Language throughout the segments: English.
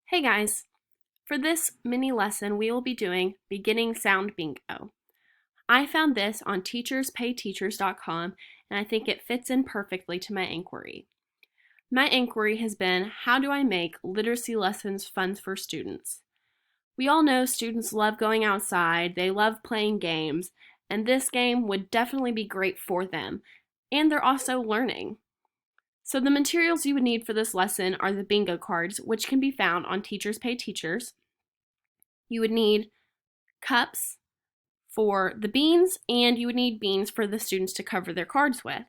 Hey guys! For this mini lesson, we will be doing beginning sound bingo. I found this on teacherspayteachers.com and I think it fits in perfectly to my inquiry. My inquiry has been, how do I make literacy lessons fun for students? We all know students love going outside, they love playing games, and this game would definitely be great for them. And they're also learning. So the materials you would need for this lesson are the bingo cards, which can be found on Teachers Pay Teachers. You would need cups for the beans, and you would need beans for the students to cover their cards with.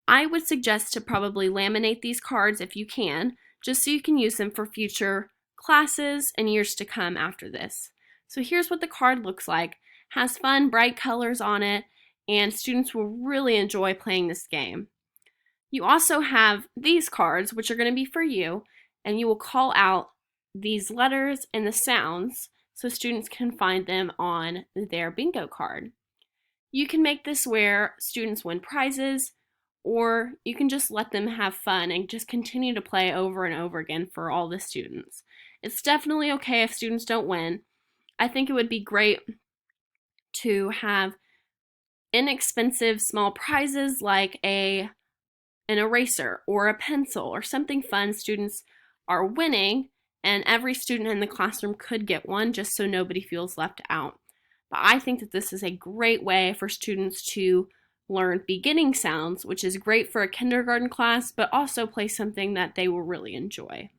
I would suggest to probably laminate these cards if you can, just so you can use them for future classes and years to come after this. So here's what the card looks like. Has fun, bright colors on it, and students will really enjoy playing this game. You also have these cards, which are going to be for you, and you will call out these letters and the sounds so students can find them on their bingo card. You can make this where students win prizes, or you can just let them have fun and just continue to play over and over again for all the students. It's definitely okay if students don't win. I think it would be great to have inexpensive small prizes like an eraser or a pencil or something fun students are winning, and every student in the classroom could get one just so nobody feels left out. But I think that this is a great way for students to learn beginning sounds, which is great for a kindergarten class, but also play something that they will really enjoy.